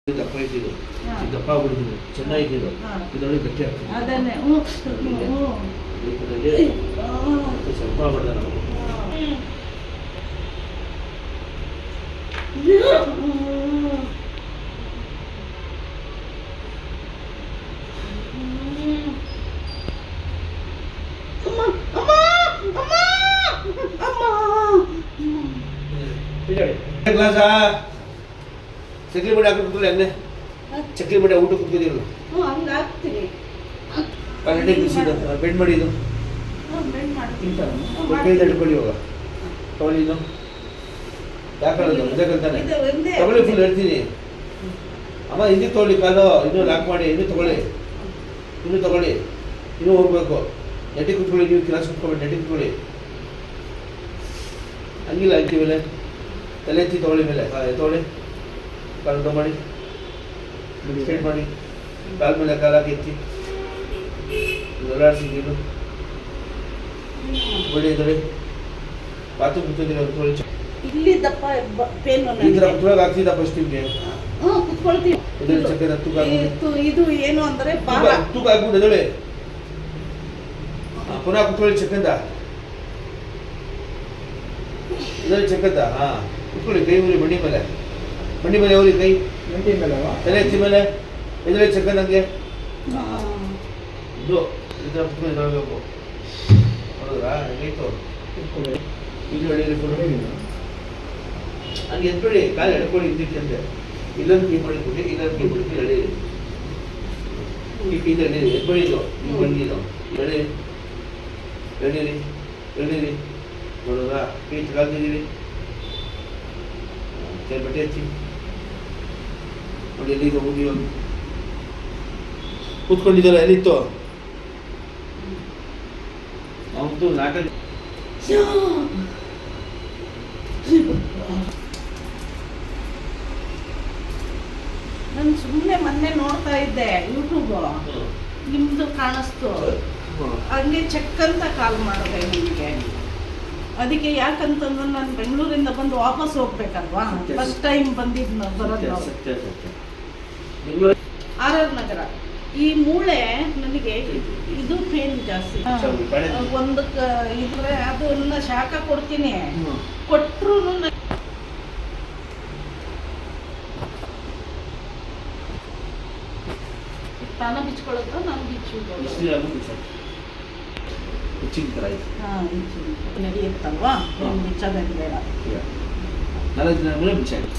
ದಪ್ಪ ಇದ್ದಿದ್ದು ದಪ್ಪ ಆಗ್ಬಿಡಿದ್ದು ಚೆನ್ನಾಗಿದ್ದು ಇದರೊಳಗೆ ಗಟ್ಟಿ ಆಗ್ತದೆ ಅದನ್ನೇ ಸ್ವಲ್ಪ ಆಗ್ಬಿಡ್ದ ನಾವು ಗ್ಲಾಸ ಚಕ್ಲಿ ಬಡಿ ಹಾಕಿ ಕೂತ್ಕೊಳ್ಳಿ ಹಂಗೆ ಚಕ್ಲಿ ಬಡಿ ಊಟ ಕೂತ್ಕೊಂಡಿರಲ್ಲ ಬೆಂಡ್ ಮಾಡಿ ಇದು ಕೈದು ಹಿಡ್ಕೊಳ್ಳಿ ಇವಾಗ ತಗೊಳ್ಳಿ ಇದು ಯಾಕಂದ್ರೆ ಮುದ್ದಕ್ಕಂತಾನೆ ತಗೊಳ್ಳಿ ಫುಲ್ ಹೇಳ್ತೀನಿ ಅಮ್ಮ ಹಿಂದಿ ತೊಗೊಳ್ಳಿ ಕಾಲು ಇನ್ನೂ ಲಾಕ್ ಮಾಡಿ ಇನ್ನೂ ತಗೊಳ್ಳಿ ಇನ್ನೂ ಹೋಗ್ಬೇಕು ನೆಟ್ಟಿ ಕೂತ್ಕೊಳ್ಳಿ ನೀವು ಕ್ಲಾಸ್ ಕೂತ್ಕೊಳ್ಳಿ ನೆಟ್ಟಿ ಕೂತ್ಕೊಳ್ಳಿ ಹಂಗಿಲ್ಲ ಅಂತೀವಿ ಮೇಲೆ ತಲೆ ಎತ್ತಿ ತಗೊಳ್ಳಿ ಮೇಲೆ ತಗೊಳ್ಳಿ ಕಾಲು ಮಾಡಿ ಸ್ಟ್ರೇಟ್ ಮಾಡಿ ಕಾಲ ಮೇಲೆ ಕಾಲಾಗಿ ಎತ್ತಿ ಓಡಾಡಿಸಿ ನೀನು ಬಡಿ ಇದ್ರೆ ಬಾತು ಕೂತಿದ್ದೀರ ತೊಗೊಳ್ಳಿ ಇಲ್ಲಿ ದಪ್ಪ ಪೇನ್ ಈ ಥರ ಕುತ್ಕೊಳ್ಳೋಕೆ ಆಗ್ತಿದ್ದ ಫಸ್ಟ್ ನಿಮಗೆ ಕುತ್ಕೊಳ್ತೀವಿ ಇದರಲ್ಲಿ ಚಕ್ಕೆದ ಇದು ಏನು ಅಂದರೆ ತೂಕ ಆಗ್ಬಿಟ್ಟು ಎದೊಳೆ ಪುನಃ ಕುತ್ಕೊಳ್ಳಿ ಚಕ್ಕೆಂದ ಇದರಲ್ಲಿ ಚಕ್ಕೆದ ಹಾಂ ಕುತ್ಕೊಳ್ಳಿ ಕೈ ಊರಿ ಬಂಡಿ ಮೇಲೆ ಹೋಗಿ ಕೈ ತಲೆ ಎತ್ತಿ ಮೇಲೆ ಎದುರೇ ಚಕ್ಕಂದಂಗೆ ಇದು ಇದರ ಕುತ್ಕೊಂಡು ಇದ್ರಬೇಕು ಹೌದ್ರಾ ಹೇಗಾಯ್ತು ಇದು ಎಳೀರಿ ಹಂಗೆ ಎತ್ಕೊಳ್ಳಿ ಕಾಲು ಎಡ್ಕೊಳ್ಳಿ ಇದ್ದಿತ್ತು ಅಂತೆ ಇಲ್ಲೊಂದು ಕೀ ಮಾಡಿಬಿಟ್ಟು ಇಲ್ಲೊಂದು ಕೀ ಬಿಟ್ಟು ಎಳೀರಿ ಇದು ಎಳೀರಿ ಎದ್ಬಳಿದು ನೀವು ಬಂದಿದ್ದು ಎಳೀರಿ ನೋಡೋದಾ ಕೈ ಕಾಲ್ತಿದ್ದೀರಿ ಬಟ್ಟೆ ಹಚ್ಚಿ ನೋಡಿ ಎಲ್ಲಿದ್ದು ಹೋಗಿ ಕೂತ್ಕೊಂಡಿದ್ದಲ್ಲ ಎಲ್ಲಿತ್ತು ಅವತ್ತು ನಾಲ್ಕು ನಾನು ಸುಮ್ಮನೆ ಮೊನ್ನೆ ನೋಡ್ತಾ ಇದ್ದೆ ಯೂಟ್ಯೂಬ್ ನಿಮ್ದು ಕಾಣಿಸ್ತು ಹಂಗೆ ಚೆಕ್ ಅಂತ ಕಾಲ್ ಮಾಡಿದೆ ನಿಮಗೆ ಅದಕ್ಕೆ ಯಾಕಂತಂದ್ರೆ ನಾನು ಬೆಂಗಳೂರಿಂದ ಬಂದು ವಾಪಸ್ ಹೋಗ್ಬೇಕಲ್ವಾ ಫಸ್ಟ್ ಟೈಮ್ ಬರೋದು ಆರ್ ಆರ್ ನಗರ ಈ ಮೂಳೆ ನನಗೆ ಇದು ಪೇನ್ ಜಾಸ್ತಿ ಒಂದು ಇದ್ರೆ ಅದನ್ನ ಶಾಖ ಕೊಡ್ತೀನಿ ಕೊಟ್ಟರು ತಾನ ಬಿಚ್ಕೊಳ್ಳೋದು ನಾನು ನಡೆಯುತ್ತಲ್ವಾ ಬಿಚ್ಚೋದೇನು ಬೇಡ 4 ದಿನ ಮೇಲೆ ಬಿಚ್ಚಾಗಿ